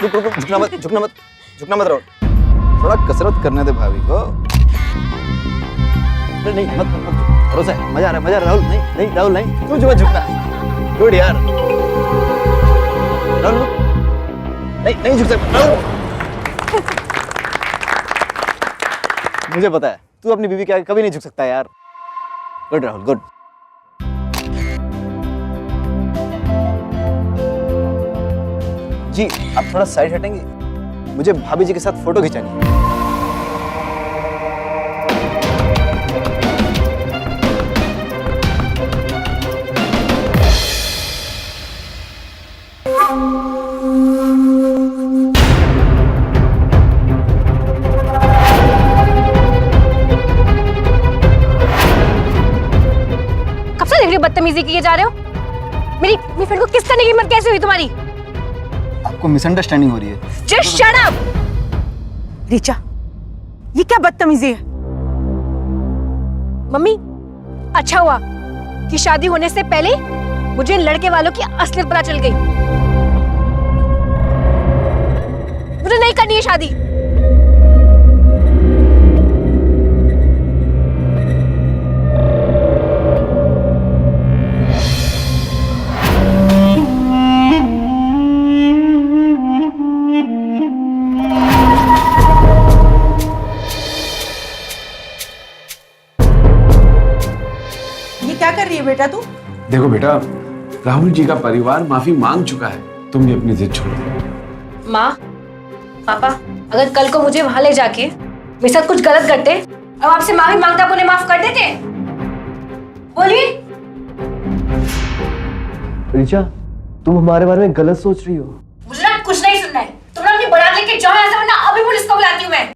रुक रुक रुक, झुकना मत राहुल, थोड़ा कसरत करने दे भाभी को। नहीं मत भरोसा है, मजा आ रहा है राहुल। नहीं राहुल नहीं, तू जो झुकना। गुड यार राहुल, नहीं झुक सकता राहुल। मुझे पता है तू अपनी बीवी के आगे कभी नहीं झुक सकता यार। Good Rahul good. जी आप थोड़ा साइड हटेंगे, मुझे भाभी जी के साथ फोटो खिंचानी है। कब से देख रही हो बदतमीजी किए जा रहे हो? मेरी फ्रेंड को किस करने की हिम्मत कैसे हुई तुम्हारी? आपको मिसअंडरस्टैंडिंग हो रही है। Just shut up. ऋचा, ये क्या बदतमीजी है? मम्मी, अच्छा हुआ कि शादी होने से पहले मुझे इन लड़के वालों की असलियत पता चल गई। मुझे नहीं करनी है शादी। क्या कर रही है बेटा तू? देखो बेटा, राहुल जी का परिवार माफी मांग चुका है, तुम भी अपनी जिद छोड़ दो। माँ, पापा, अगर कल को मुझे वहां ले जाके मेरे साथ कुछ गलत करते और आपसे माफी मांगता आप उन्हें माफ कर देते? बोलिए। ऋचा, तुम हमारे बारे में गलत सोच रही हो। मुझे ना कुछ नहीं सुनना है। तुम ना अपनी बरात लेके जाओ यहाँ से, वरना अभी पुलिस को बुलाती हूँ मैं।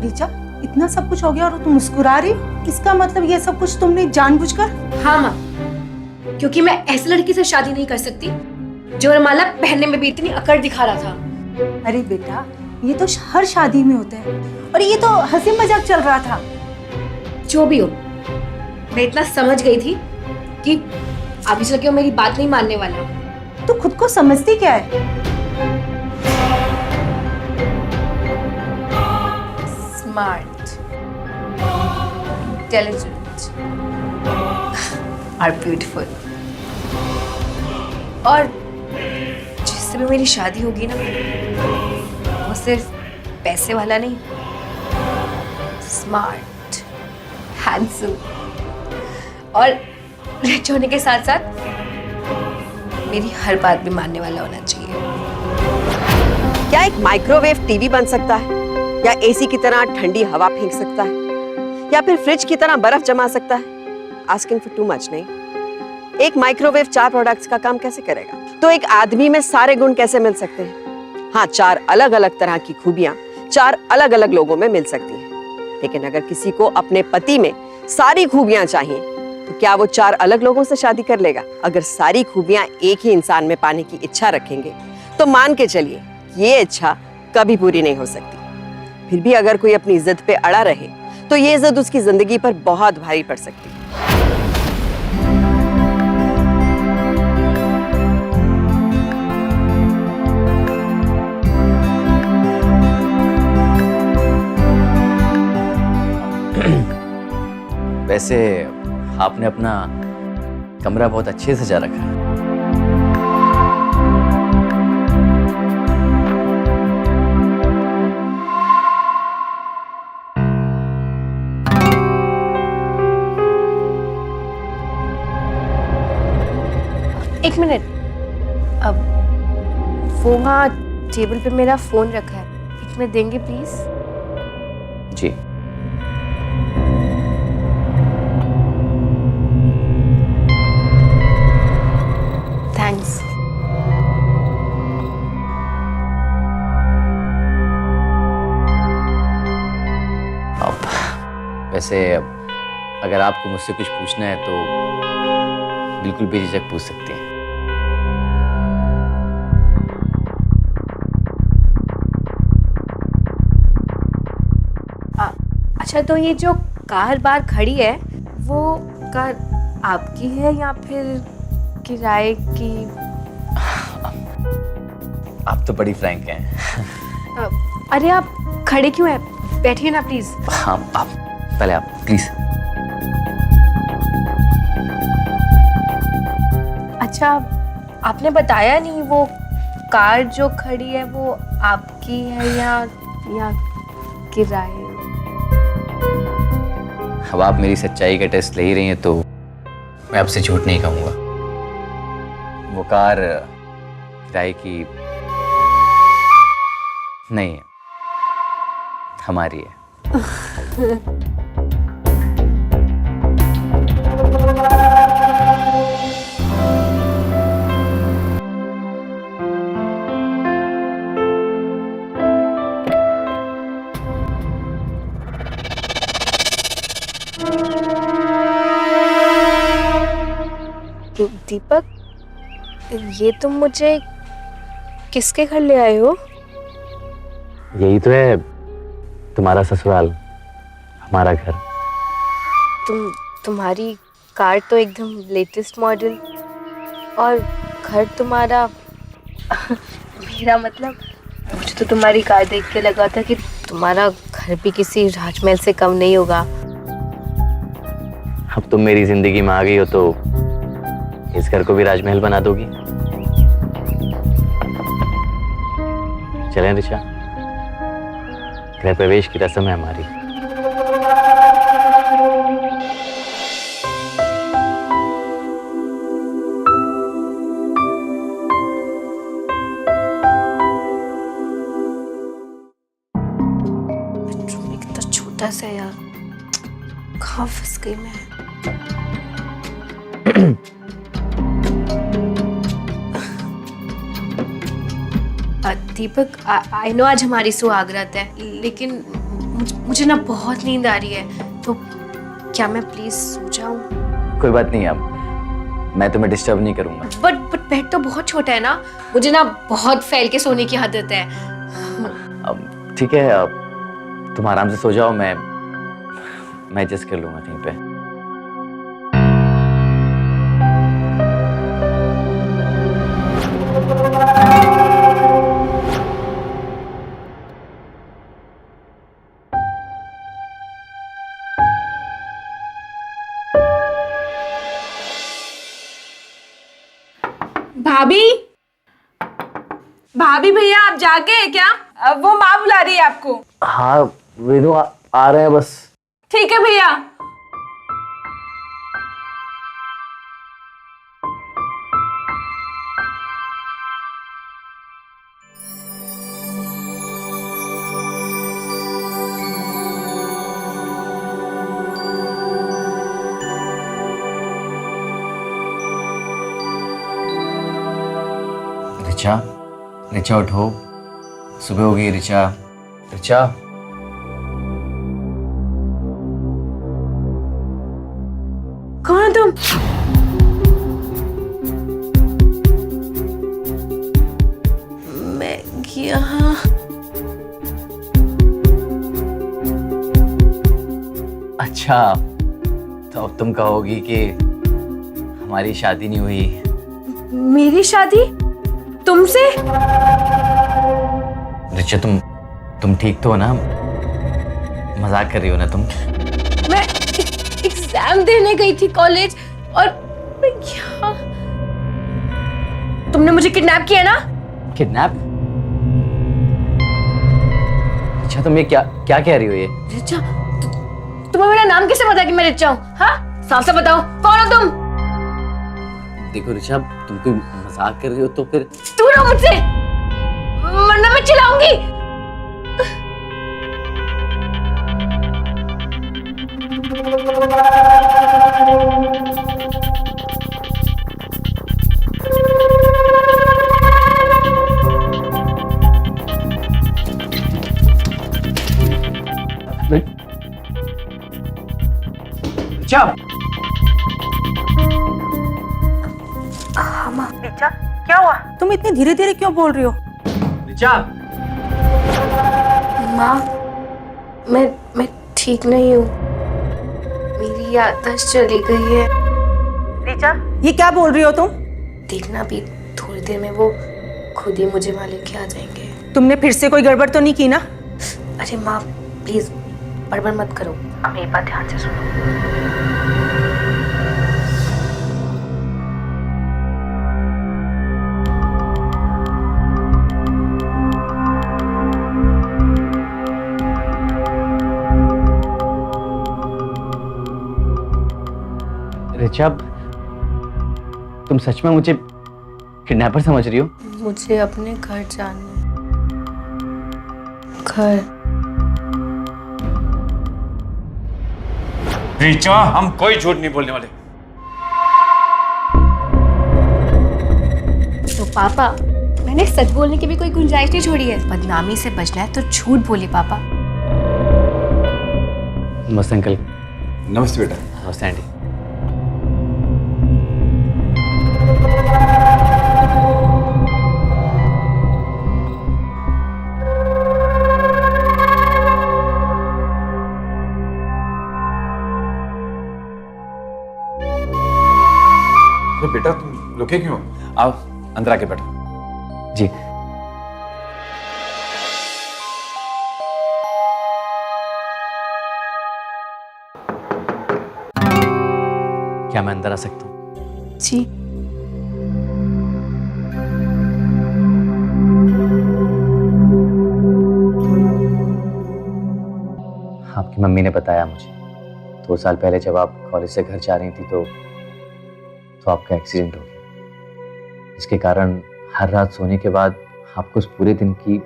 ऋचा, इतना सब कुछ हो गया और तुम मुस्कुरा रही हो? इसका मतलब ये सब कुछ तुमने जानबूझकर? हाँ माँ, क्योंकि मैं ऐसी लड़की से शादी नहीं कर सकती जो वरमाला पहनने में भी इतनी अकड़ दिखा रहा था। अरे बेटा, ये तो हर शादी में होता है और ये तो हंसी मजाक चल रहा था। जो भी हो, मैं इतना समझ गई थी कि आगे चल के वो मेरी बात नहीं मानने वाला। तू खुद को समझती क्या है? स्मार्ट, इंटेलिजेंट और ब्यूटीफुल, और जिससे भी मेरी शादी होगी ना, वो सिर्फ पैसे वाला नहीं, स्मार्ट, हैंडसम और रिच होने के साथ साथ मेरी हर बात भी मानने वाला होना चाहिए। क्या एक माइक्रोवेव टीवी बन सकता है, या एसी की तरह ठंडी हवा फेंक सकता है, या फिर फ्रिज की तरह बर्फ जमा सकता है? आस्किंग फॉर टू मच नहीं। एक माइक्रोवेव 4 प्रोडक्ट्स का काम कैसे करेगा? तो एक आदमी में सारे गुण कैसे मिल सकते हैं? हाँ, 4 अलग अलग तरह की खूबियां 4 अलग अलग लोगों में मिल सकती हैं। लेकिन अगर किसी को अपने पति में सारी खूबियां चाहिए, तो क्या वो 4 अलग लोगों से शादी कर लेगा? अगर सारी खूबियां एक ही इंसान में पाने की इच्छा रखेंगे, तो मान के चलिए ये इच्छा कभी पूरी नहीं हो सकती। फिर भी अगर कोई अपनी जिद पे अड़ा रहे, तो ये जिद उसकी जिंदगी पर बहुत भारी पड़ सकती है। वैसे आपने अपना कमरा बहुत अच्छे से सजा रखा है। एक मिनट, अब वो वहाँ टेबल पे मेरा फोन रखा है, एक मिनट देंगे प्लीज? जी। थैंक्स। अब वैसे अगर आपको मुझसे कुछ पूछना है तो बिल्कुल बेझिझक पूछ सकती हैं। अच्छा, तो ये जो कार बार खड़ी है, वो कार आपकी है या फिर किराए की? आप तो बड़ी फ्रैंक हैं। अरे आप खड़े क्यों हैं? बैठिए ना प्लीज। हाँ, आप पहले आप प्लीज। अच्छा, आपने बताया नहीं वो कार जो खड़ी है वो आपकी है या किराए? अब आप मेरी सच्चाई का टेस्ट ले ही रही हैं तो मैं आपसे झूठ नहीं कहूँगा। वो कार किराए की नहीं है, हमारी है। दीपक, ये तुम मुझे किसके घर ले आए हो? यही तो है तुम्हारा ससुराल, हमारा घर। तुम्हारी कार तो एकदम लेटेस्ट मॉडल और घर तुम्हारा मेरा मतलब मुझे तो तुम्हारी कार देख के लगा था कि तुम्हारा घर भी किसी राजमहल से कम नहीं होगा। अब तुम मेरी जिंदगी में आ गई हो तो इस घर को भी राजमहल बना दोगी। चलें ऋचा, गृह प्रवेश की रस्म है हमारी। बेडरूम कितना छोटा सा यार, कहाँ फंस गई मैं। दीपक, आई नो आज हमारी सुहागरात है, लेकिन मुझे ना बहुत नींद आ रही है, तो क्या मैं प्लीज सो जाऊं? कोई बात नहीं, अब मैं तुम्हें डिस्टर्ब नहीं करूंगा। बट बेड तो बहुत छोटा है ना, मुझे ना बहुत फैल के सोने की आदत है। अब ठीक है, अब तुम आराम से सो जाओ, मैं एडजस्ट कर लूंगा कहीं पे। भाभी, भाभी भैया आप जागे हैं क्या? वो माँ बुला रही है आपको। हाँ वीनू, आ रहे हैं बस। ठीक है भैया। ऋचा उठो, सुबह हो गई। ऋचा, कौन हो तुम? मैं यहाँ अच्छा, तो अब तुम कहोगी कि हमारी शादी नहीं हुई। मेरी शादी तुमसे? ऋचा, तुम ठीक तो हो ना? मजाक कर रही हो ना तुम? मैं एग्जाम देने गई थी कॉलेज और मैं यहाँ। तुमने मुझे किडनैप किया ना? किडनैप? अच्छा, तुम ये क्या कह रही हो ये? रिचा, तुम्हें मेरा नाम कैसे पता कि मैं रिचा हूँ? हाँ, साफ साफ बताओ, कौन हो तुम? देखो ऋचा, तुम कोई मजाक कर रही हो तो फिर दूर रहो मुझसे, वरना मैं चिल्लाऊंगी। ऋचा, ऋचा, क्या हुआ? तुम इतनी धीरे धीरे क्यों बोल रही हो? ऋचा, माँ, मैं ठीक नहीं हूँ। मेरी याददाश्त चली गई है। रीचा, ये क्या बोल रही हो तुम? देखना भी, थोड़ी देर में वो खुद ही मुझे वहाँ लेके आ जाएंगे। तुमने फिर से कोई गड़बड़ तो नहीं की ना? अरे माँ प्लीज बड़बड़ मत करो, अब मेरी बात ध्यान से सुनो। रिचा, तुम सच में मुझे किडनैपर समझ रही हो? मुझे अपने घर जाना है। घर। रिचा, हम कोई झूठ नहीं बोलने वाले। तो पापा, मैंने सच बोलने की भी कोई गुंजाइश नहीं छोड़ी है। बदनामी से बचना है तो झूठ बोले पापा। नमस्ते अंकल। नमस्ते बेटा। नमस्ते आंटी। अरे बेटा, तुम रुके क्यों? आओ अंदर आके बैठो। जी। क्या मैं अंदर आ सकता हूँ? जी। आपकी मम्मी ने बताया मुझे 2 साल पहले जब आप कॉलेज से घर जा रही थी तो आपका एक्सीडेंट हो गया। इसके कारण हर रात सोने के बाद आपको उस पूरे दिन की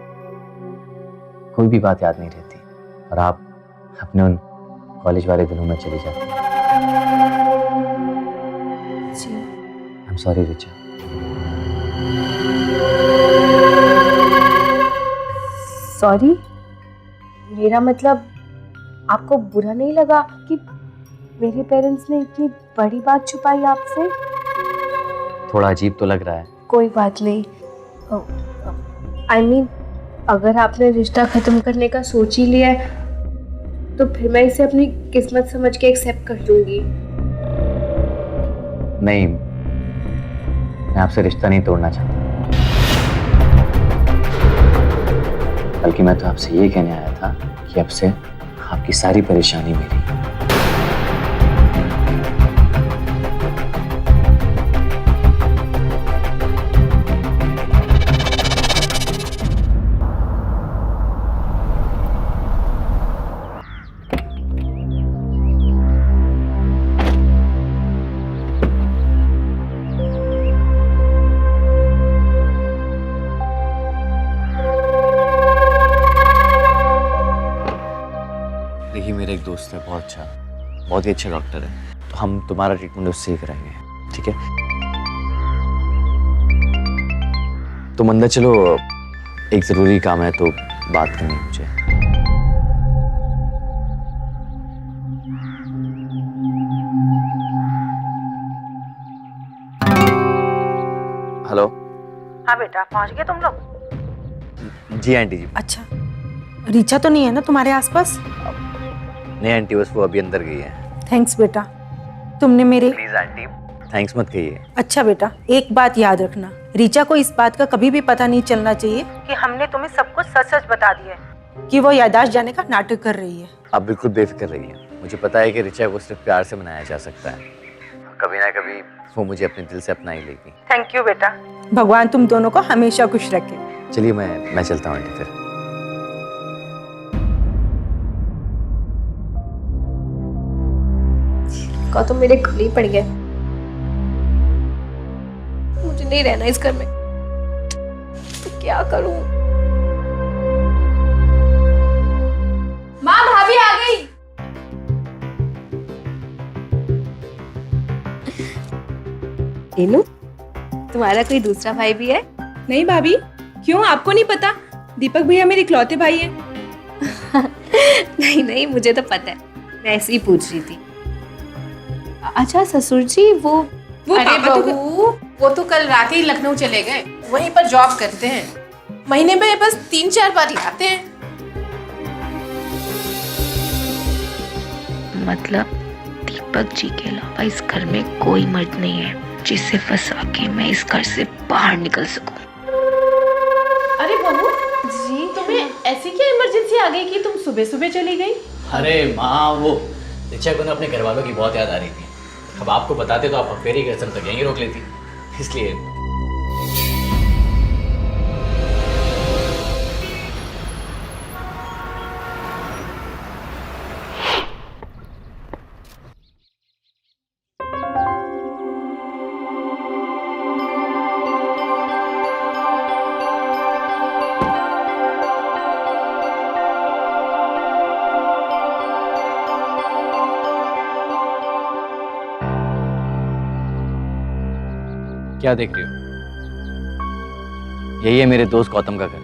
कोई भी बात याद नहीं रहती और आप अपने उन कॉलेज वाले दिनों में चली जाती। जी। I am sorry Richa. Sorry? मेरा मतलब आपको बुरा नहीं लगा कि मेरे पेरेंट्स ने इतनी बड़ी बात छुपाई आपसे? थोड़ा अजीब तो लग रहा है। कोई बात नहीं। I mean, अगर आपने रिश्ता खत्म करने का सोच ही लिया है तो फिर मैं इसे अपनी किस्मत समझ के एक्सेप्ट कर लूंगी। नहीं, मैं आपसे रिश्ता नहीं तोड़ना चाहता, बल्कि मैं तो आपसे ये कहने आया था कि अब से आपकी सारी परेशानी मेरी। देखिए, मेरा एक दोस्त है, बहुत ही अच्छा डॉक्टर है, तो हम तुम्हारा ट्रीटमेंट उससे ही कराएंगे, ठीक है? तुम अंदर चलो, एक जरूरी काम है तो बात करनी है मुझे। हेलो। हाँ बेटा, पहुंच गए तुम लोग? जी आंटी जी। अच्छा, रीचा तो नहीं है ना तुम्हारे आसपास? नहीं आंटी, बस वो अभी अंदर गई है। थैंक्स बेटा, तुमने मेरे। प्लीज आंटी, थैंक्स मत कहिए। अच्छा बेटा, एक बात याद रखना, रीचा को इस बात का कभी भी पता नहीं चलना चाहिए कि हमने तुम्हें सब कुछ सच सच बता दिया है कि वो याददाश्त जाने का नाटक कर रही है। आप बिल्कुल बेफिक्र रहिए, मुझे पता है कि रिचा को सिर्फ प्यार से मनाया जा सकता है, कभी ना कभी वो मुझे अपने दिल से अपना ही लेगी। थैंक यू बेटा, भगवान तुम दोनों को हमेशा खुश रखे। चलिए मैं चलता हूँ आंटी फिर। का तो मेरे गले पड़ गए। मुझे नहीं रहना इस घर में, तो क्या करूं? माँ, भाभी आ गई। इनू, तुम्हारा कोई दूसरा भाई भी है? नहीं भाभी, क्यों, आपको नहीं पता? दीपक भैया मेरे इकलौते भाई हैं। नहीं नहीं, मुझे तो पता है, मैं ऐसे ही पूछ रही थी। अच्छा ससुर जी, वो अरे बहू, वो तो कल रात ही लखनऊ चले गए, वहीं पर जॉब करते हैं, महीने में बस 3-4 बार ही आते हैं। मतलब दीपक दीपक जी के अलावा इस घर में कोई मर्द नहीं है जिससे फंसा के मैं इस घर से बाहर निकल सकूं। अरे बहू जी, तुम्हें ऐसी क्या इमरजेंसी आ गई कि तुम सुबह सुबह चली गई? अरे माँ, वो ऋचा को ना अपने घर वालों की बहुत याद आ रही थी। अब आपको बताते तो आप फेरी की रस्म तक यहीं रोक लेती, इसलिए। क्या देख रही हो? यही है मेरे दोस्त गौतम का घर।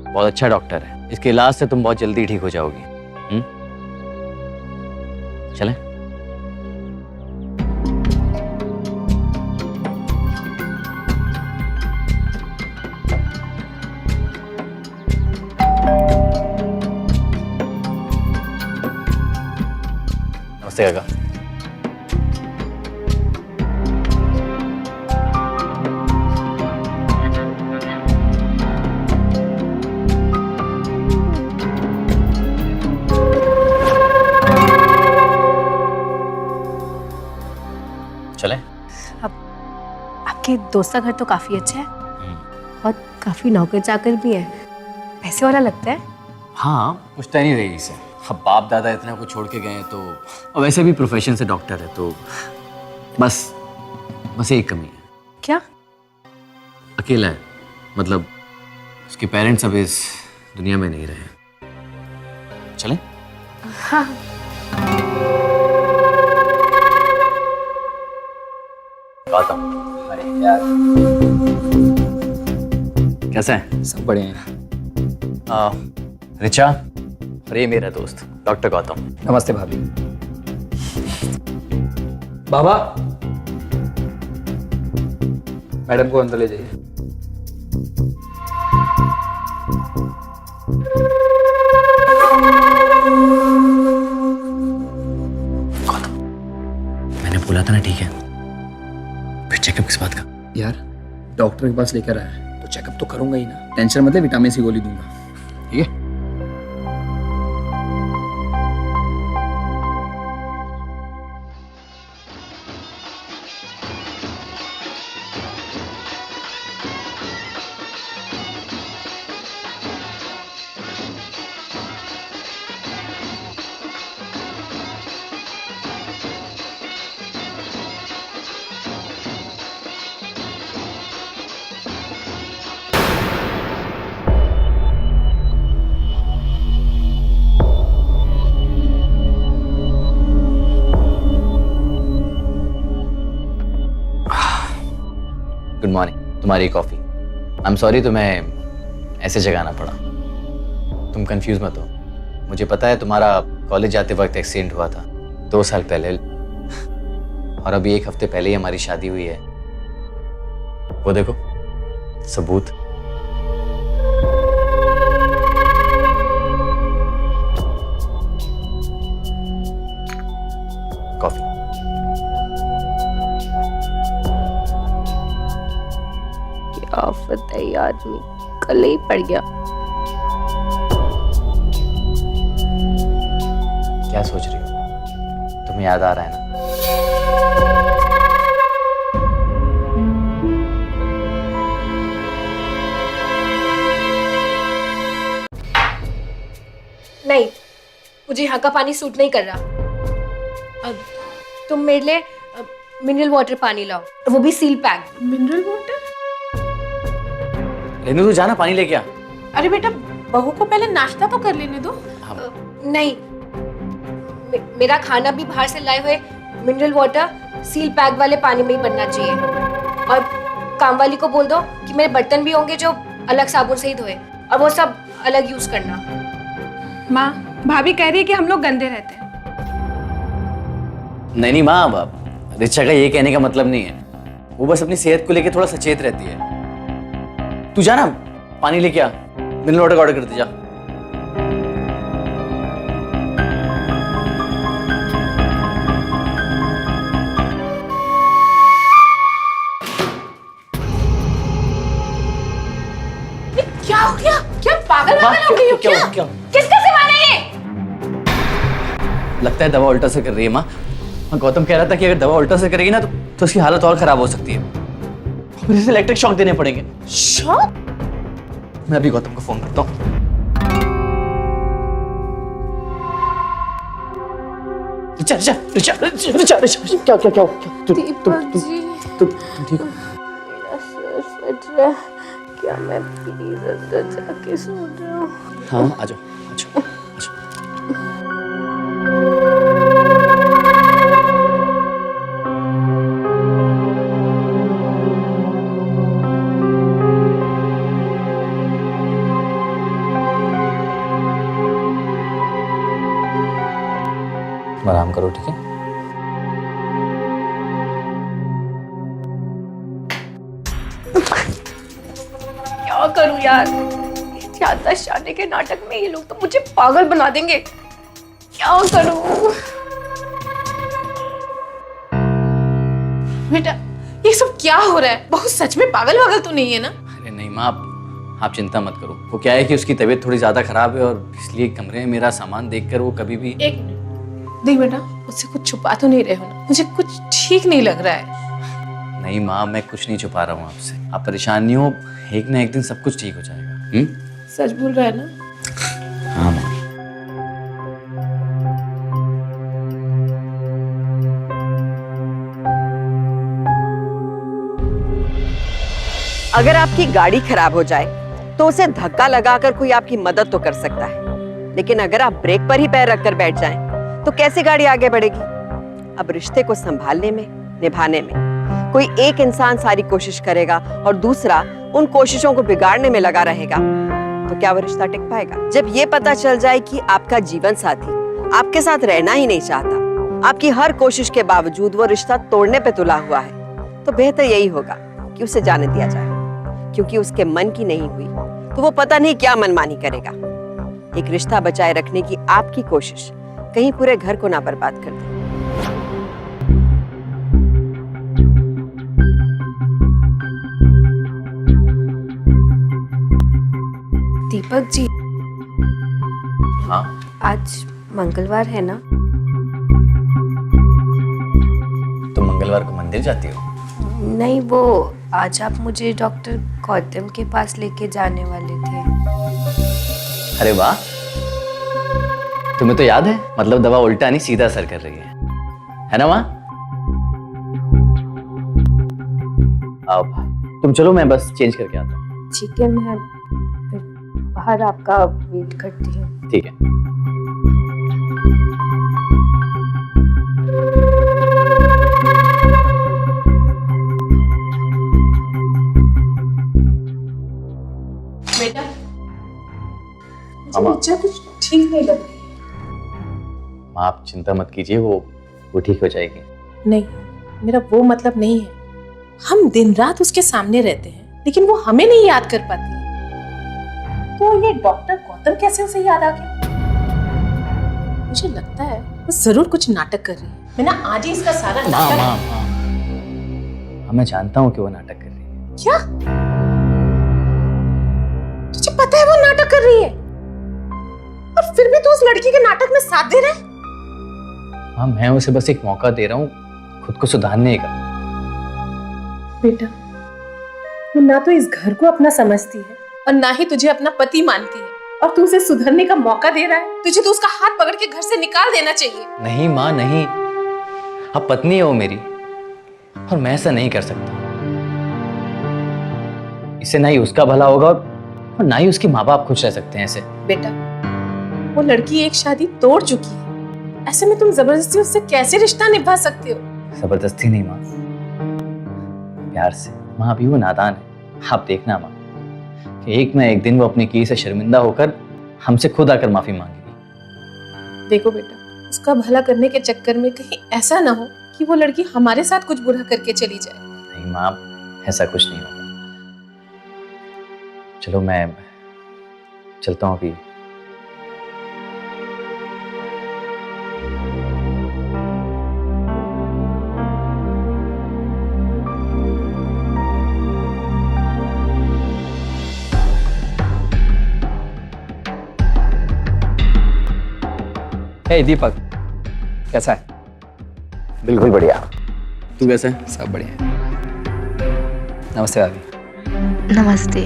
बहुत अच्छा डॉक्टर है, इसके इलाज से तुम बहुत जल्दी ठीक हो जाओगी। चलें? नमस्ते काका। चलें? आपके दोस्त का घर तो काफी अच्छा है और काफी नौकर चाकर भी है, पैसे वाला लगता है। हाँ, पूछता नहीं रही इसे। अब बाप दादा इतना कुछ छोड़ के गए हैं तो, और वैसे भी प्रोफेशन से डॉक्टर है तो बस एक कमी है। क्या? अकेला है, मतलब उसके पेरेंट्स अब इस दुनिया में नहीं रहे। चलें? हाँ। गौतम, अरे यार, कैसे हैं? सब बढ़िया है। ऋचा, और ये मेरा दोस्त डॉक्टर गौतम। नमस्ते भाभी। बाबा, मैडम को अंदर ले जाइए। गौतम, मैंने बोला था ना, ठीक है? फिर चेकअप किस बात का? यार, डॉक्टर के पास लेकर आया है तो चेकअप तो करूंगा ही ना। टेंशन मतलब विटामिन सी गोली दूंगा, ठीक है? गुड मॉर्निंग, तुम्हारी कॉफी। आई एम सॉरी तुम्हें ऐसे जगाना पड़ा। तुम कंफ्यूज मत हो, मुझे पता है तुम्हारा कॉलेज जाते वक्त एक्सीडेंट हुआ था 2 साल पहले, और अभी 1 हफ्ते पहले ही हमारी शादी हुई है। वो देखो, सबूत। कॉफी। क्या आफत है, ये आदमी कल ही पड़ गया। क्या सोच रही हो? तुम्हें याद आ रहा है ना? नहीं, मुझे यहाँ का पानी सूट नहीं कर रहा। अब तुम मेरे लिए मिनरल वाटर पानी लाओ, वो भी seal pack. Mineral water? Renu, तू जाना पानी लेके आ। अरे बेटा, बहू को पहले नाश्ता तो कर लेने दो। नहीं, मेरा खाना भी बाहर से लाए हुए मिनरल वाटर सील पैक वाले पानी में ही बनना चाहिए। और काम वाली को बोल दो कि मेरे बर्तन भी होंगे जो अलग साबुन से ही धोए, और वो सब अलग यूज करना। माँ, भाभी कह रही है कि हम लोग गंदे रहते हैं। नहीं माँ, बाप ऋचा का ये कहने का मतलब नहीं है। वो बस अपनी सेहत को लेके थोड़ा सचेत रहती है। तू जा ना, पानी लेके आ, मिनरल वाटर का ऑर्डर करते जा। पागल माँ, हो गई हो क्या? क्या? किसका सामान है ये? लगता है दवा उल्टा असर कर रही है माँ। गौतम कह रहा था कि अगर दवा उल्टा असर करेगी ना तो उसकी हालत और खराब हो सकती है, फिर इसे इलेक्ट्रिक शॉक देने पड़ेंगे। शॉक? मैं अभी गौतम को फोन करता हूँ। रिचा, रिचा, रिचा, रिचा, रिचा, रिचा, क्या क्या क्या दीपक जी, तुम ठीक हो? मेरा सर फट रहा है, क्या मैं प्लीज अंदर जाके सो जाऊं? हाँ, आ जाओ, आ जाओ, आ जाओ। तुम आराम करो, ठीक है? क्या करूं यार, ज्यादा शादी के नाटक में ये लोग तो मुझे पागल बना देंगे। क्या करूं? बेटा ये सब क्या हो रहा है? बहुत सच में पागल वागल तो नहीं है ना? अरे नहीं माँ, आप चिंता मत करो। वो क्या है कि उसकी तबीयत थोड़ी ज्यादा खराब है और इसलिए कमरे में मेरा सामान देखकर वो कभी भी। एक देख बेटा, मुझसे कुछ छुपा तो नहीं रहे हो ना? मुझे कुछ ठीक नहीं लग रहा है। नहीं माँ, मैं कुछ नहीं छुपा रहा हूँ आपसे। आप परेशान नहीं हो, एक ना एक दिन सब कुछ ठीक हो जाएगा। सच बोल रहा है ना? हाँ माँ। अगर आपकी गाड़ी खराब हो जाए तो उसे धक्का लगाकर कोई आपकी मदद तो कर सकता है, लेकिन अगर आप ब्रेक पर ही पैर रखकर बैठ जाएं, तो कैसे गाड़ी आगे बढ़ेगी? अब रिश्ते को संभालने में, निभाने में कोई एक इंसान सारी कोशिश करेगा और दूसरा उन कोशिशों को बिगाड़ने में लगा रहेगा, तो क्या वो रिश्ता टिक पाएगा? जब ये पता चल जाए कि आपका जीवन साथी आपके साथ रहना ही नहीं चाहता, आपकी हर कोशिश के बावजूद वो रिश्ता तोड़ने पे तुला हुआ है, तो बेहतर यही होगा कि उसे जाने दिया जाए, क्योंकि उसके मन की नहीं हुई तो वो पता नहीं क्या मनमानी करेगा। एक रिश्ता बचाए रखने की आपकी कोशिश कहीं पूरे घर को ना बर्बाद कर दे। दीपक जी, हाँ, आज मंगलवार है ना? तुम मंगलवार को मंदिर जाती हो? नहीं, वो आज आप मुझे डॉक्टर गौतम के पास लेके जाने वाले थे। अरे वाह, तुम्हें तो याद है। मतलब दवा उल्टा नहीं सीधा असर कर रही है ना माँ? अब तुम चलो, मैं बस चेंज करके आता हूँ। ठीक है, मैं फिर बाहर आपका वेट करती हूँ। ठीक है। बेटा मामा। मुझे कुछ ठीक नहीं लग रही। माँ आप चिंता मत कीजिए, वो ठीक हो जाएगी। नहीं, मेरा वो मतलब नहीं है। हम दिन रात उसके सामने रहते हैं, लेकिन वो हमें नहीं याद कर पाती है। तो ये डॉक्टर गौतम कैसे उसे याद आ गया? मुझे लगता है वो जरूर कुछ नाटक कर रही है। मैं ना आज ही इसका सारा माँ नाटक। माँ माँ, मैं जानता हूँ कि वो नाटक कर रही है। क्या? तुझे पता है वो नाटक कर रही है, और फिर भी तू उस लड़की के नाटक में साथ दे रहा है? हाँ, मैं उसे बस एक मौका दे रहा हूँ खुद को सुधारने का। बेटा, वो ना तो इस घर को अपना समझती है और ना ही तुझे अपना पति मानती है, और तू उसे सुधरने का मौका दे रहा है। तुझे तो उसका हाथ पकड़ के घर से निकाल देना चाहिए। नहीं माँ नहीं, अब पत्नी है वो मेरी, और मैं ऐसा नहीं कर सकता। इससे ना ही उसका भला होगा और ना ही उसके माँ बाप खुश रह सकते हैं ऐसे। बेटा, वो लड़की एक शादी तोड़ चुकी है, ऐसे में तुम जबरदस्ती उससे कैसे रिश्ता निभा सकते हो? जबरदस्ती नहीं माँ, प्यार से। माँ अभी वो नादान है। आप देखना माँ कि एक ना एक दिन वो अपनी की से शर्मिंदा होकर हमसे खुद आकर माफी मांगेगी। देखो बेटा, उसका भला करने के चक्कर में कहीं ऐसा ना हो कि वो लड़की हमारे साथ कुछ बुरा करके चली जाए। नहीं माँ, ऐसा कुछ नहीं होगा। चलो मैं चलता हूँ अभी। हे दीपक, कैसा है? बिल्कुल बढ़िया। तू कैसा है? सब बढ़िया है। नमस्ते भाभी। नमस्ते।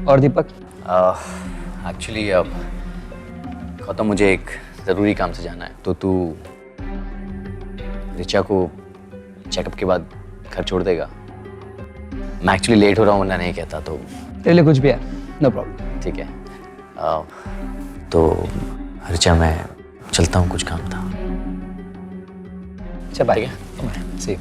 और दीपक? एक्चुअली अब गौतम, मुझे एक ज़रूरी काम से जाना है, तो तू ऋचा को चेकअप के बाद घर छोड़ देगा? मैं एक्चुअली लेट हो रहा हूँ, वरना नहीं कहता। तो तेरे लिए कुछ भी है, नो प्रॉब्लम। ठीक है। तो ऋचा, मैं चलता हूँ, कुछ काम था। अच्छा बाय। ठीक है, सी।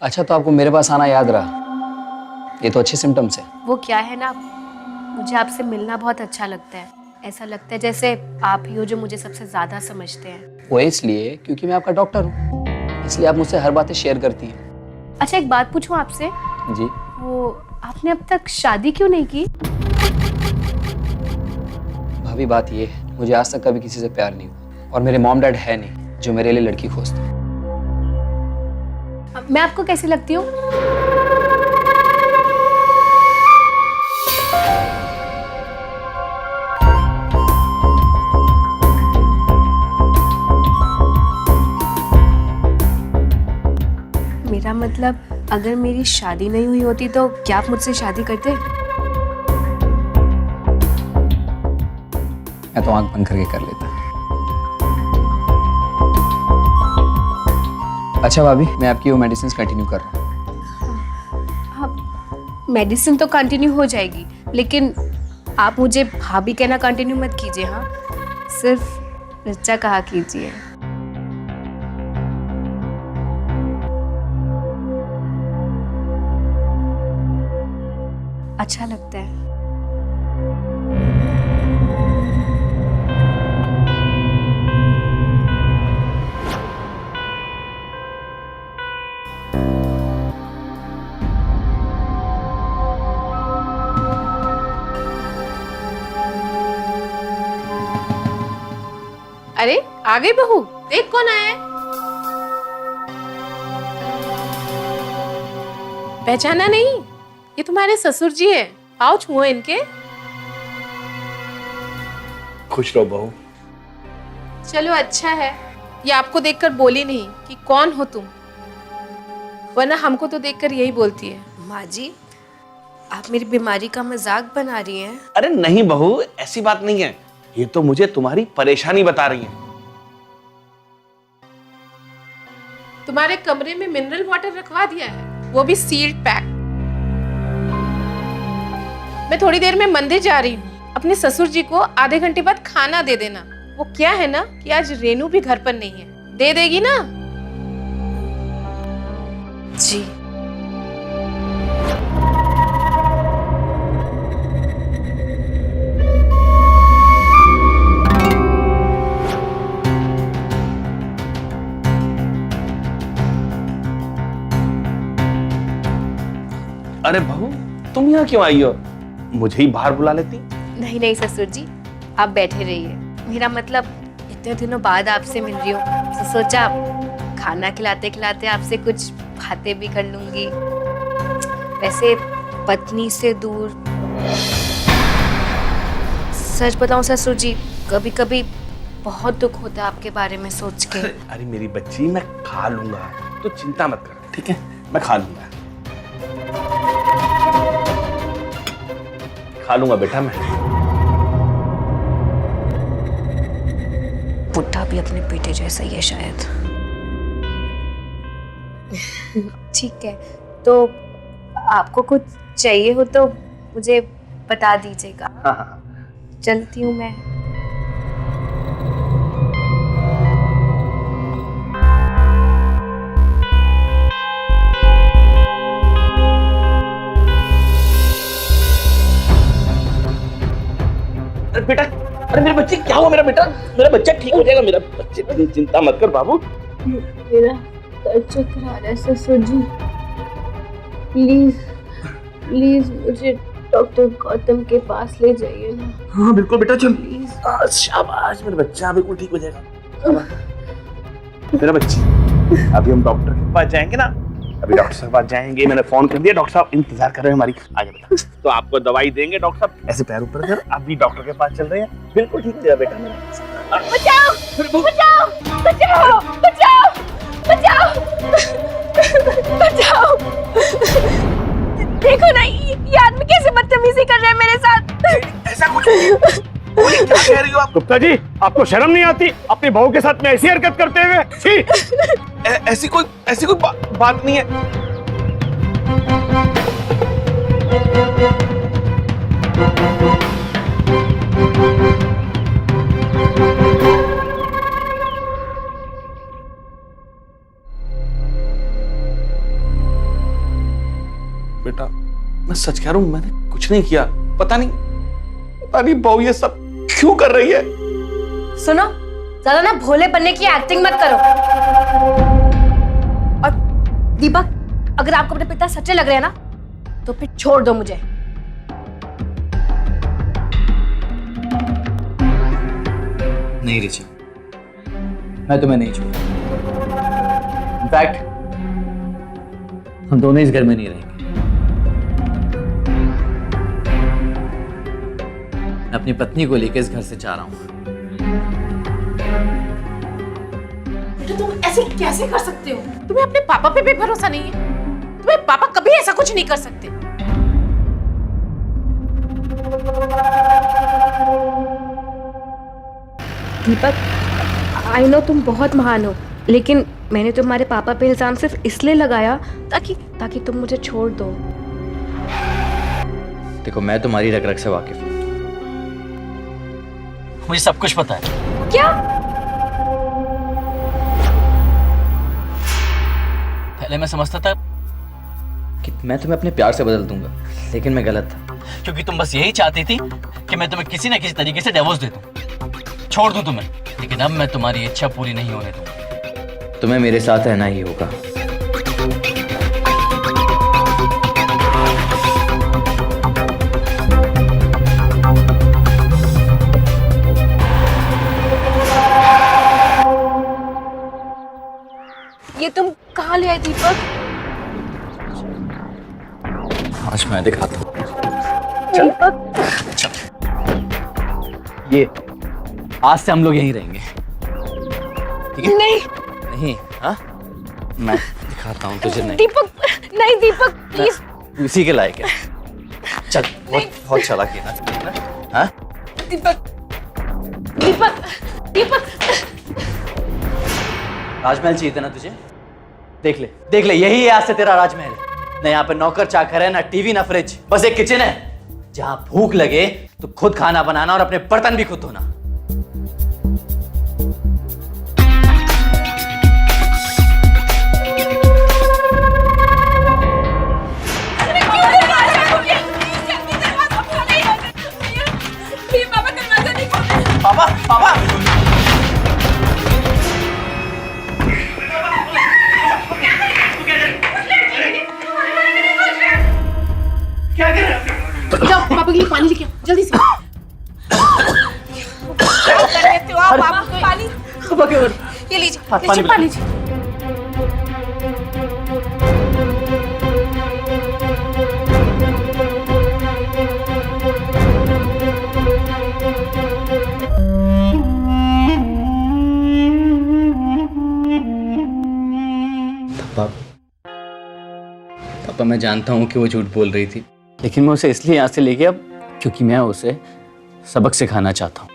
अच्छा, तो आपको मेरे पास आना याद रहा, ये तो अच्छे सिम्टम्स है। वो क्या है ना, मुझे आपसे मिलना बहुत अच्छा लगता है। ऐसा लगता है जैसे आप ही हो जो मुझे सबसे ज्यादा समझते हैं। वो इसलिए क्योंकि मैं आपका डॉक्टर हूँ, इसलिए आप मुझसे हर बातें शेयर करती हैं। अच्छा, एक बात पूछूं आपसे? जी। वो आपने अब तक शादी क्यों नहीं की? भाभी, बात ये है, मुझे आज तक कभी किसी से प्यार नहीं हुआ, और मेरे मॉम डैड है नहीं जो मेरे लिए लड़की खोजते हैं। मैं आपको कैसी लगती हूँ? मेरा मतलब, अगर मेरी शादी नहीं हुई होती तो क्या आप मुझसे शादी करते? मैं तो आंख बंद करके कर लेता। अच्छा भाभी, मैं आपकी वो मेडिसिन कंटिन्यू कर रहा हूँ। आप मेडिसिन तो कंटिन्यू हो जाएगी, लेकिन आप मुझे भाभी कहना कंटिन्यू मत कीजिए। हाँ, सिर्फ ऋचा कहा कीजिए। अच्छा लगता है। अरे आ गई बहू, देख कौन आया है। पहचाना नहीं? ये तुम्हारे ससुर जी है। आओ छुओ इनके। खुश रहो बहू। चलो अच्छा है, ये आपको देखकर बोली नहीं कि कौन हो तुम, वरना हमको तो देखकर यही बोलती है। माँ जी, आप मेरी बीमारी का मजाक बना रही हैं। अरे नहीं बहू, ऐसी बात नहीं है, ये तो मुझे तुम्हारी परेशानी बता रही है। तुम्हारे कमरे में मिनरल वाटर रखवा दिया है, वो भी सील्ड पैक। मैं थोड़ी देर में मंदिर जा रही हूँ, अपने ससुर जी को आधे घंटे बाद खाना दे देना। वो क्या है ना कि आज रेनू भी घर पर नहीं है, दे देगी ना? जी। अरे बहू, तुम यहाँ क्यों आई हो? मुझे ही बाहर बुला लेती। नहीं नहीं ससुर जी, आप बैठे रहिए। मेरा मतलब, इतने दिनों बाद आपसे मिल रही हूँ, तो सोचा खाना खिलाते खिलाते आपसे कुछ बातें भी कर लूंगी। वैसे पत्नी से दूर, सच बताऊं ससुर जी, कभी कभी बहुत दुख होता है आपके बारे में सोच के। अरे मेरी बच्ची, मैं खा लूंगा, तो चिंता मत कर, ठीक है? मैं खा लूंगा, खा लूंगा बेटा मैं। बुढ़ा भी अपने बेटे जैसा ही है शायद। ठीक है, तो आपको कुछ चाहिए हो तो मुझे बता दीजिएगा। हाँ। चलती हूँ मैं। अरे बेटा, अरे मेरे बच्चे, क्या हुआ? मेरा बेटा, मेरा बच्चा ठीक हो जाएगा। मेरा बच्चे, चिंता मत कर बाबू। मेरा सर चक्कर आ रहा है ससुर जी, प्लीज प्लीज मुझे डॉक्टर गौतम के पास ले जाइए ना। हाँ बिल्कुल बेटा, चल। प्लीज। शाबाश मेरा बच्चा, बिल्कुल ठीक हो जाएगा। मेरा बच्ची, अभी हम डॉक्टर के पास जाएंगे ना, अभी डॉक्टर साहब के पास जाएंगे, मैंने फोन कर दिया, डॉक्टर साहब इंतजार कर रहे हैं हमारी, आगे बेटा। तो आपको दवाई देंगे डॉक्टर साहब, ऐसे पैर ऊपर कर, अभी डॉक्टर के पास चल रहे हैं, बिल्कुल ठीक हो जाएगा बेटा मेरा। बचाओ बचाओ बचाओ बचाओ बचाओ बचाओ। देखो ना ये आदमी कैसे बदतमीजी कर रहा है मेरे साथ। ऐसा कुछ नहीं, क्या कह रही हो आप? गुप्ता जी, आपको शर्म नहीं आती अपनी बहू के साथ में ऐसी हरकत करते हुए? छी! ऐसी कोई बात नहीं है। बेटा मैं सच कह रहा हूं, मैंने कुछ नहीं किया। पता नहीं बहू ये सब क्यों कर रही है। सुनो, ज्यादा ना भोले बनने की एक्टिंग मत करो। और दीपक, अगर आपको अपने पिता सच्चे लग रहे हैं ना, तो फिर छोड़ दो मुझे। नहीं रिचा, मैं तुम्हें नहीं छोड़ूंगा। इनफैक्ट हम दोनों इस घर में नहीं रहेंगे। मैं अपनी पत्नी को लेकर इस घर से जा रहा हूं। तुम ऐसे कैसे कर सकते हो? तुम्हें अपने पापा पे भी भरोसा नहीं है? तुम्हें पापा कभी ऐसा कुछ नहीं कर सकते। दीपक, आई नो तुम बहुत महान हो, लेकिन मैंने तुम्हारे पापा पे इल्जाम सिर्फ इसलिए लगाया ताकि तुम मुझे छोड़ दो। देखो, मैं तुम्हारी रग रग से वाकिफ हूं, मुझे सब कुछ पता है। क्या? पहले मैं समझता था कि मैं तुम्हें अपने प्यार से बदल दूंगा, लेकिन मैं गलत था, क्योंकि तुम बस यही चाहती थी कि मैं तुम्हें किसी न किसी तरीके से डिवोर्स दे दूं, छोड़ दूं तुम्हें। लेकिन अब मैं तुम्हारी इच्छा पूरी नहीं होने दूंगा, तुम्हें मेरे साथ रहना ही होगा। ये तुम कहाँ ले आए दीपक? आज मैं दिखाता हूँ। दीपक, ये आज से हम लोग यहीं रहेंगे, ठीक है? नहीं नहीं, हाँ? मैं दिखाता हूँ तुझे। नहीं दीपक, नहीं दीपक प्लीज। तू इसी के लायक है। चल, बहुत चालाकी है ना, हाँ? दीपक दीपक दीपक। राजमहल चाहिए था ना तुझे? देख ले, यही है आज से तेरा राजमहल। न यहाँ पे नौकर चाकर है, ना टीवी, ना फ्रिज, बस एक किचन है जहां भूख लगे तो खुद खाना बनाना और अपने बर्तन भी खुद धोना। पापा, पापा! जाओ पापा के लिए पानी लेके आओ, जल्दी से। पानी ये लीजिए, पानी लीजिए। पापा, मैं जानता हूँ कि वो झूठ बोल रही थी, लेकिन मैं उसे इसलिए यहाँ से ले गया क्योंकि मैं उसे सबक सिखाना चाहता हूँ।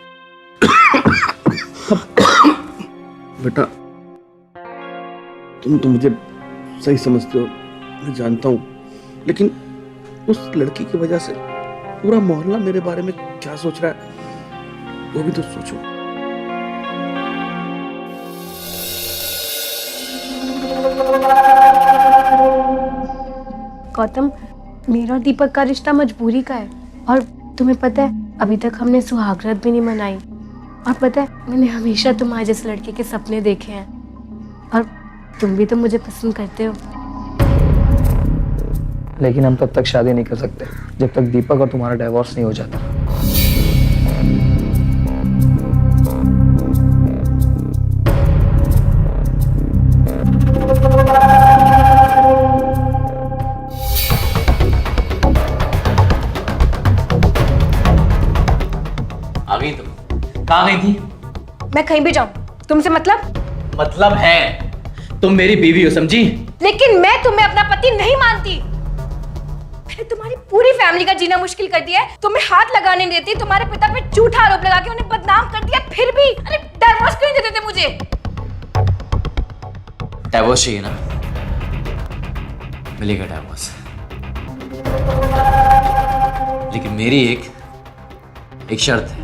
बेटा, तुम तो मुझे सही समझते हो, मैं जानता हूँ, लेकिन उस लड़की की वजह से पूरा मोहल्ला मेरे बारे में क्या सोच रहा है, वो भी तो सोचो। गौतम, मेरा और दीपक का रिश्ता मजबूरी का है, और तुम्हें पता है अभी तक हमने सुहागरात भी नहीं मनाई। और पता है, मैंने हमेशा तुम्हारे जैसे लड़के के सपने देखे हैं, और तुम भी तो मुझे पसंद करते हो। लेकिन हम तब तक शादी नहीं कर सकते जब तक दीपक और तुम्हारा डिवोर्स नहीं हो जाता। आई थी? मैं कहीं भी जाऊं तुमसे मतलब है तुम मेरी बीवी हो, समझी? लेकिन मैं तुम्हें अपना पति नहीं मानती। मैंने तुम्हारी पूरी फैमिली का जीना मुश्किल कर दिया है, तुम्हें हाथ लगाने नहीं देती, तुम्हारे पिता पे झूठा आरोप लगा के उन्हें बदनाम कर दिया, फिर भी अरे डिवोर्स क्यों नहीं देते थे मुझे? डिवोर्स चाहिए ना, मिलेगा डिवोर्स, लेकिन मेरी एक शर्त है।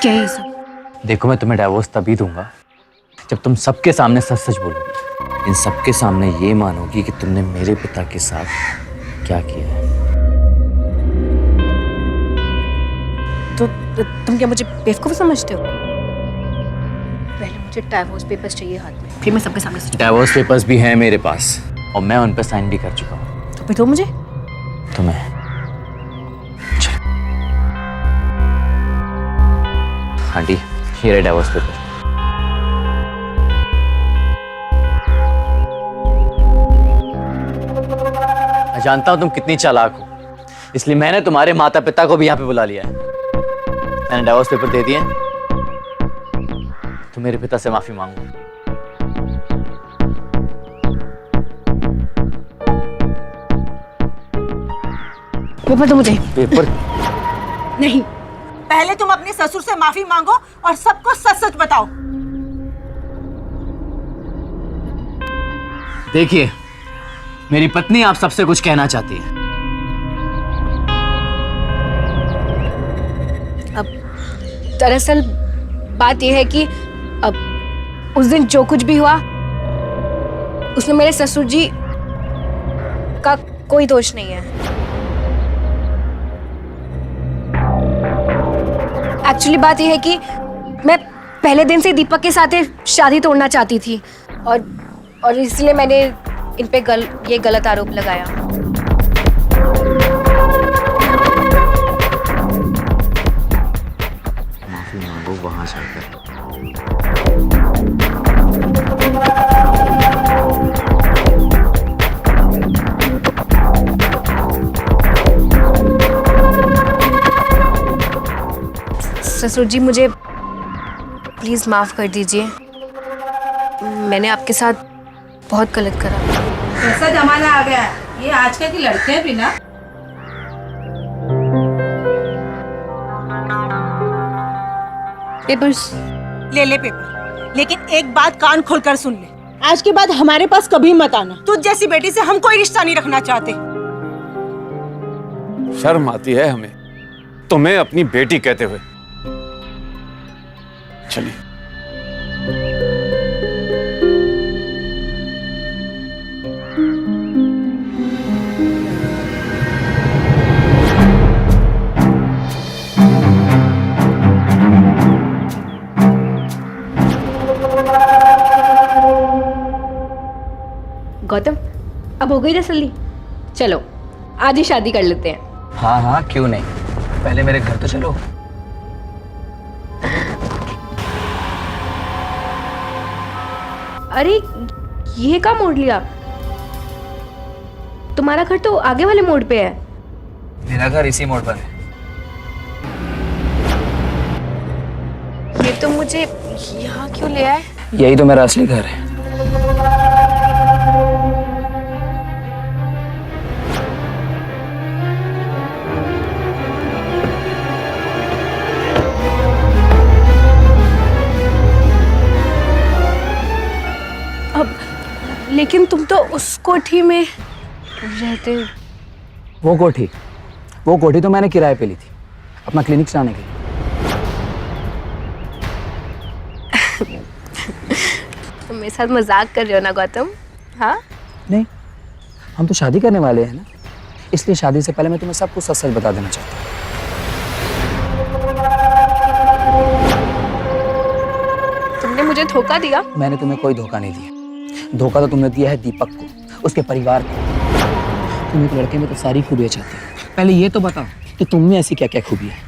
क्या है सब? देखो, मैं तुम्हें डिवोर्स तभी दूंगा जब तुम सबके सामने सच सच बोलोगी, इन सबके सामने ये मानोगी कि तुमने मेरे पिता के साथ क्या किया है। तो तुम क्या मुझे बेवकूफ समझते हो? पहले मुझे डिवोर्स पेपर्स चाहिए हाथ में, फिर मैं सबके सामने सच। डिवोर्स पेपर्स भी हैं मेरे पास और मैं उन पर साइन भी कर चुका हूँ। तो फिर दो मुझे। तुम्हें आंटी, ये रहे डिवोर्स पेपर। मैं जानता हूं तुम कितनी चालाक हो, इसलिए मैंने तुम्हारे माता पिता को भी यहाँ पे बुला लिया है। मैंने डिवोर्स पेपर दे दिए, तुम मेरे पिता से माफी मांगो। पेपर दो मुझे। पेपर नहीं, पहले तुम अपने ससुर से माफी मांगो और सबको सच सच बताओ। देखिए, मेरी पत्नी आप सबसे कुछ कहना चाहती है। अब दरअसल बात यह है कि अब उस दिन जो कुछ भी हुआ उसमें मेरे ससुर जी का कोई दोष नहीं है। एक्चुअली बात यह है कि मैं पहले दिन से दीपक के साथ शादी तोड़ना चाहती थी और इसलिए मैंने इन पे ये गलत आरोप लगाया। माफी मांगो वहां जाकर। ससुर जी, मुझे प्लीज माफ कर दीजिए, मैंने आपके साथ बहुत गलत करा। ऐसा जमाना आ गया है, ये आजकल की लड़कियां भी ना। पेपर्स ले पेपर, लेकिन एक बात कान खोलकर सुन ले, आज के बाद हमारे पास कभी मत आना। तुझ जैसी बेटी से हम कोई रिश्ता नहीं रखना चाहते। शर्म आती है हमें तुम्हें अपनी बेटी कहते हुए। चलिए। गौतम, अब हो गई तसल्ली, चलो आज ही शादी कर लेते हैं। हाँ हाँ, क्यों नहीं, पहले मेरे घर तो चलो। अरे ये क्या मोड़ लिया? तुम्हारा घर तो आगे वाले मोड़ पे है। मेरा घर इसी मोड़ पर है। ये तो मुझे यहाँ क्यों ले आए? यही तो मेरा असली घर है। लेकिन तुम तो उस कोठी में रहते हो। वो कोठी तो मैंने किराए पे ली थी अपना क्लिनिक चलाने के लिए। तुम मेरे साथ मजाक कर रहे हो ना गौतम? हाँ नहीं, हम तो शादी करने वाले हैं ना, इसलिए शादी से पहले मैं तुम्हें सब कुछ सच सच बता देना चाहता हूँ। तुमने मुझे धोखा दिया? मैंने तुम्हें कोई धोखा नहीं दिया। धोखा तो तुमने दिया है दीपक को, उसके परिवार को। तुम एक लड़के में तो सारी खूबियां चाहती हो। पहले ये तो बताओ कि तुम में ऐसी क्या क्या खूबियां हैं।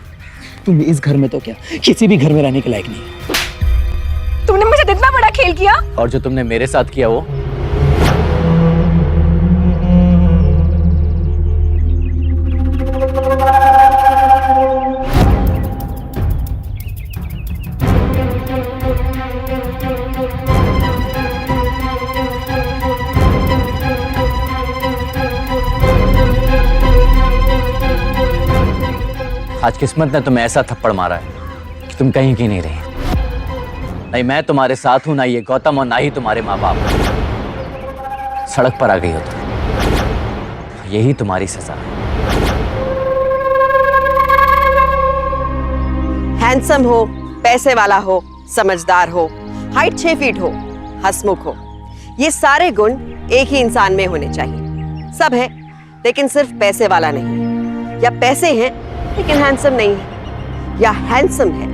तुम इस घर में तो क्या किसी भी घर में रहने के लायक नहीं है। तुमने मुझे इतना बड़ा खेल किया। और जो तुमने मेरे साथ किया वो आज किस्मत ने तुम्हें ऐसा थप्पड़ मारा है कि तुम कहीं की नहीं रही। नहीं मैं तुम्हारे साथ हूं, ना ये गौतम और ना ही तुम्हारे माँ बाप। सड़क पर आ गई हो तुम, यही तुम्हारी सजा है। हैंडसम हो, पैसे वाला हो, समझदार हो, हाइट 6 फीट हो, हंसमुख हो, ये सारे गुण एक ही इंसान में होने चाहिए। सब है लेकिन सिर्फ पैसे वाला नहीं, या पैसे हैं लेकिन हैंडसम नहीं है, या हैंडसम है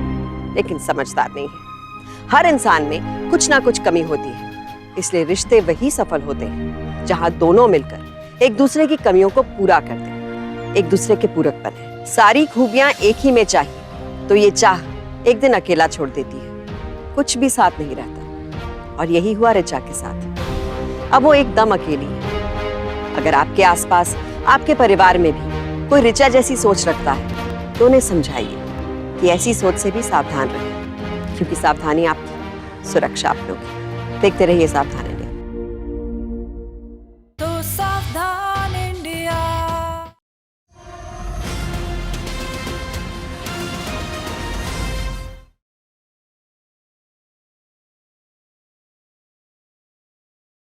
लेकिन समझदार नहीं है। हर इंसान में कुछ ना कुछ कमी होती है, इसलिए रिश्ते वही सफल होते हैं जहां दोनों मिलकर एक दूसरे की कमियों को पूरा करते हैं, एक दूसरे के पूरक बने। सारी खूबियां एक ही में चाहिए तो ये चाह एक दिन अकेला छोड़ देती है, कुछ भी साथ नहीं रहता। और यही हुआ ऋचा के साथ। अब वो एकदम अकेली है। अगर आपके आसपास, आपके परिवार में भी कोई ऋचा जैसी सोच रखता है तो उन्हें समझाइए कि ऐसी सोच से भी सावधान रहें, क्योंकि सावधानी आपकी, सुरक्षा आप लोग। देखते रहिए सावधान।